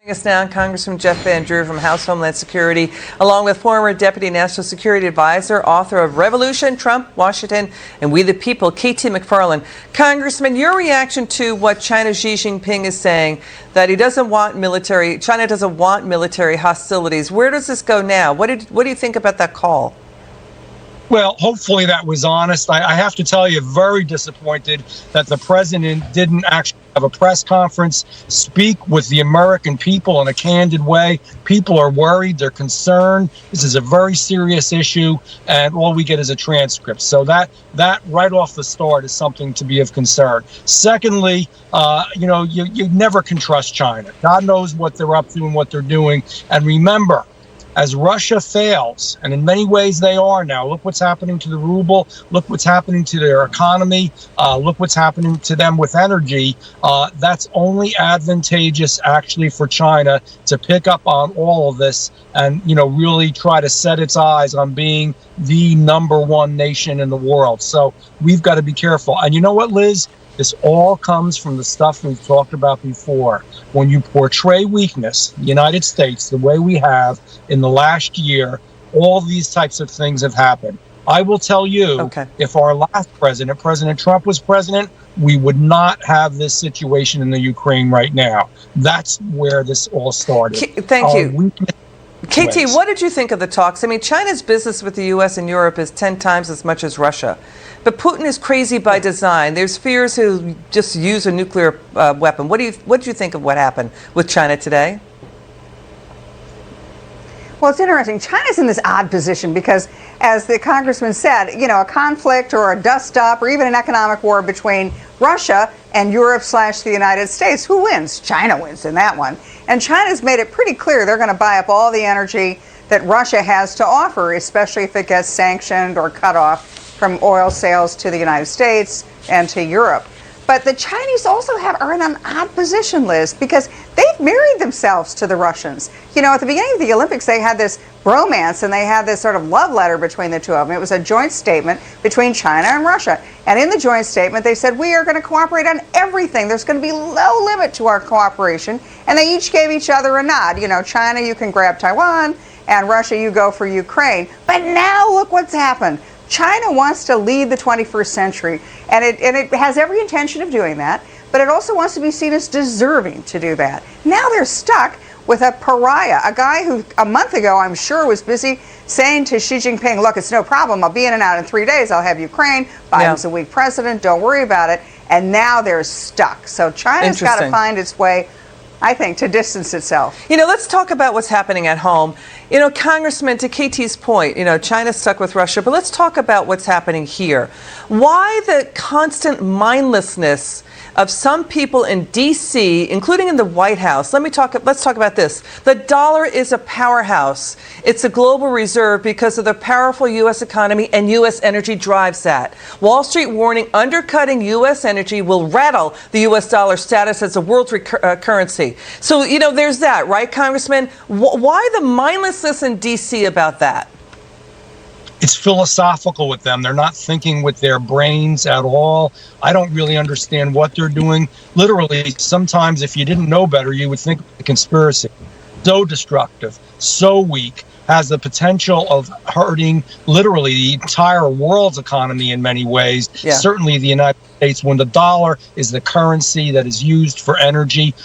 Us now, Congressman Jeff Van Drew from House Homeland Security, along with former Deputy National Security Advisor, author of Revolution, Trump, Washington, and We the People, KT McFarland. Congressman, your reaction to what China's Xi Jinping is saying, that China doesn't want military hostilities. Where does this go now? What do you think about that call? Well, hopefully that was honest. I have to tell you, very disappointed that the president didn't actually have a press conference, speak with the American people in a candid way. People are worried. They're concerned. This is a very serious issue, and all we get is a transcript. So that right off the start is something to be of concern. Secondly, you never can trust China. God knows what they're up to and what they're doing. And remember, as Russia fails, and in many ways they are now, look what's happening to the ruble, look what's happening to their economy, look what's happening to them with energy. That's only advantageous actually for China to pick up on all of this and, really try to set its eyes on being the number one nation in the world. So we've got to be careful. And you know what, Liz? This all comes from the stuff we've talked about before. When you portray weakness, the United States, the way we have in the last year, all these types of things have happened. I will tell you, If our last president, President Trump, was president, we would not have this situation in the Ukraine right now. That's where this all started. Thank you. KT, what did you think of the talks? I mean, China's business with the U.S. and Europe is 10 times as much as Russia. But Putin is crazy by design. There's fears he'll just use a nuclear weapon. What did you think of what happened with China today? Well, it's interesting. China's in this odd position because, as the congressman said, a conflict or a dust-up or even an economic war between Russia and Europe/the United States, who wins? China wins in that one. And China's made it pretty clear they're going to buy up all the energy that Russia has to offer, especially if it gets sanctioned or cut off from oil sales to the United States and to Europe. But the Chinese also are in an odd position, Liz, because they've married themselves to the Russians. At the beginning of the Olympics, they had this bromance and they had this sort of love letter between the two of them. It was a joint statement between China and Russia. And in the joint statement, they said, we are going to cooperate on everything. There's going to be no limit to our cooperation. And they each gave each other a nod. China, you can grab Taiwan, and Russia, you go for Ukraine. But now look what's happened. China wants to lead the 21st century, and it has every intention of doing that, but it also wants to be seen as deserving to do that. Now they're stuck with a pariah, a guy who a month ago, I'm sure, was busy saying to Xi Jinping, look, it's no problem. I'll be in and out in 3 days. I'll have Ukraine. Biden's a weak president. Don't worry about it. And now they're stuck. So China's got to find its way, I think, to distance itself. Let's talk about what's happening at home. Congressman, to KT's point, China's stuck with Russia, but let's talk about what's happening here. Why the constant mindlessness of some people in D.C., including in the White House? Let's talk about this. The dollar is a powerhouse. It's a global reserve because of the powerful U.S. economy, and U.S. energy drives that. Wall Street warning undercutting U.S. energy will rattle the U.S. dollar status as a world currency. So, there's that, right, Congressman? Why the mindlessness in D.C. about that? It's philosophical with them. They're not thinking with their brains at all. I don't really understand what they're doing. Literally, sometimes if you didn't know better, you would think of a conspiracy. So destructive, so weak, has the potential of hurting literally the entire world's economy in many ways. Yeah. Certainly the United States, when the dollar is the currency that is used for energy.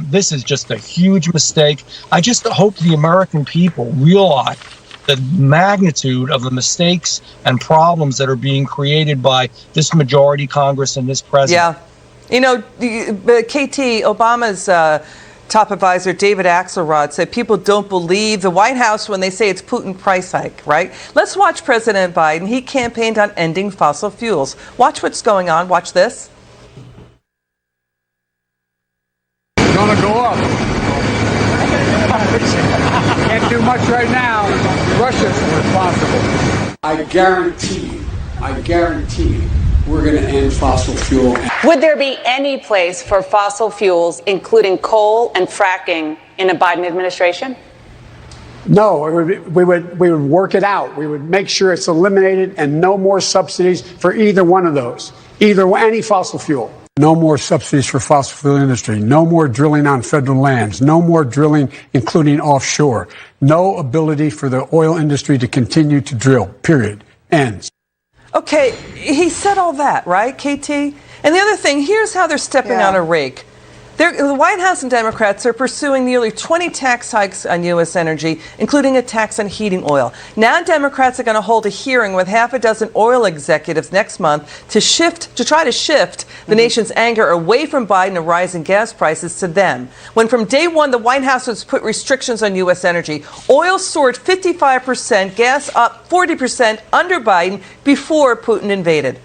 This is just a huge mistake. I just hope the American people realize the magnitude of the mistakes and problems that are being created by this majority Congress and this president. Yeah. KT, Obama's top advisor, David Axelrod, said people don't believe the White House when they say it's Putin price hike, right? Let's watch President Biden. He campaigned on ending fossil fuels. Watch what's going on. Watch this. It's going to go up. Can't do much right now. Russia's responsible. I guarantee you, we're going to end fossil fuel. Would there be any place for fossil fuels, including coal and fracking, in a Biden administration? No, we would work it out. We would make sure it's eliminated and no more subsidies for either one of those, any fossil fuel. No more subsidies for fossil fuel industry. No more drilling on federal lands. No more drilling, including offshore. No ability for the oil industry to continue to drill. Period. Ends. Okay, he said all that, right, KT? And the other thing, here's how they're stepping on a rake. The White House and Democrats are pursuing nearly 20 tax hikes on U.S. energy, including a tax on heating oil. Now Democrats are going to hold a hearing with half a dozen oil executives next month to try to shift the nation's anger away from Biden and rising gas prices to them. When from day one, the White House has put restrictions on U.S. energy. Oil soared 55%, gas up 40% under Biden before Putin invaded.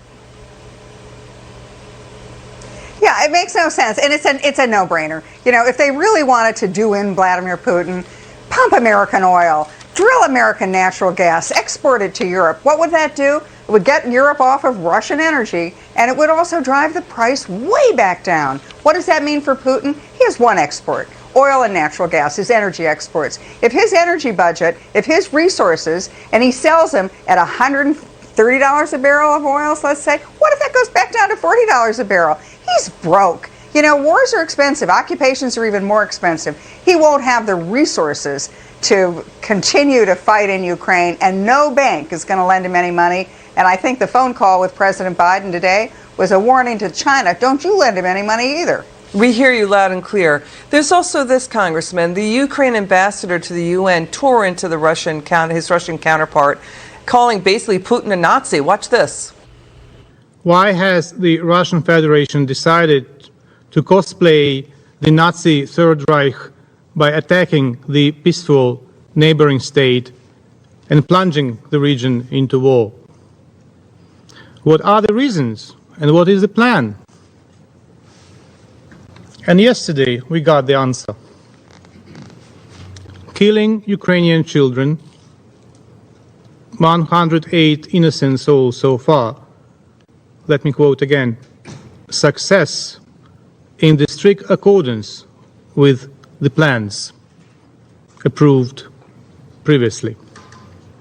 Yeah, it makes no sense, and it's a no-brainer. You know, if they really wanted to do in Vladimir Putin, pump American oil, drill American natural gas, export it to Europe. What would that do? It would get Europe off of Russian energy, and it would also drive the price way back down. What does that mean for Putin? He has one export: oil and natural gas, his energy exports. If his energy budget, if his resources, and he sells them at $130 a barrel of oil, let's say, what if that goes back down to $40 a barrel? He's broke. You know, wars are expensive. Occupations are even more expensive. He won't have the resources to continue to fight in Ukraine, and no bank is going to lend him any money. And I think the phone call with President Biden today was a warning to China. Don't you lend him any money either. We hear you loud and clear. There's also this, Congressman. The Ukraine ambassador to the UN tore into his Russian counterpart, calling basically Putin a Nazi. Watch this. Why has the Russian Federation decided to cosplay the Nazi Third Reich by attacking the peaceful neighboring state and plunging the region into war? What are the reasons and what is the plan? And yesterday we got the answer. Killing Ukrainian children, 108 innocent souls so far. Let me quote again: success in the strict accordance with the plans approved previously,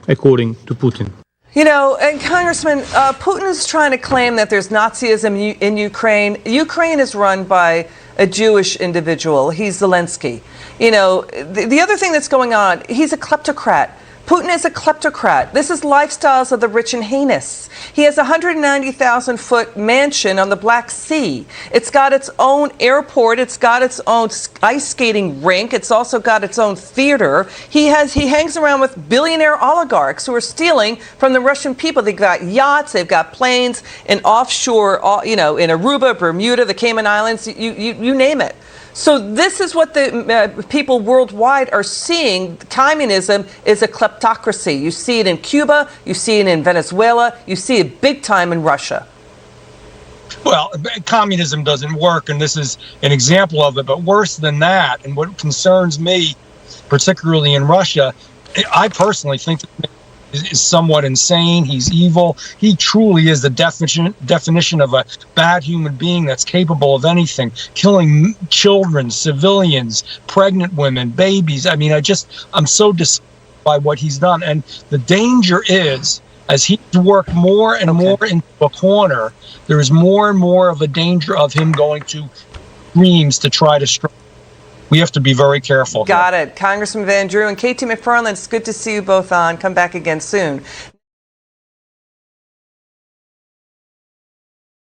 according to Putin. You know, and Congressman, Putin is trying to claim that there's Nazism in Ukraine. Ukraine is run by a Jewish individual. He's Zelensky. You know, the other thing that's going on, he's a kleptocrat. Putin is a kleptocrat. This is lifestyles of the rich and heinous. He has a 190,000-foot mansion on the Black Sea. It's got its own airport. It's got its own ice skating rink. It's also got its own theater. He hangs around with billionaire oligarchs who are stealing from the Russian people. They've got yachts. They've got planes in offshore, in Aruba, Bermuda, the Cayman Islands, you name it. So this is what the people worldwide are seeing. Communism is a kleptocracy. You see it in Cuba, you see it in Venezuela, you see it big time in Russia. Well, communism doesn't work, and this is an example of it. But worse than that, and what concerns me, particularly in Russia, I personally think that is somewhat insane. He's evil. He truly is the definition of a bad human being that's capable of anything, killing children, civilians, pregnant women, babies. I mean, I'm so disgusted by what he's done. And the danger is, as he's worked more and more into a corner, there is more and more of a danger of him going to extremes to try to strike. We have to be very careful. Got it. Congressman Van Drew and KT McFarland, it's good to see you both on. Come back again soon.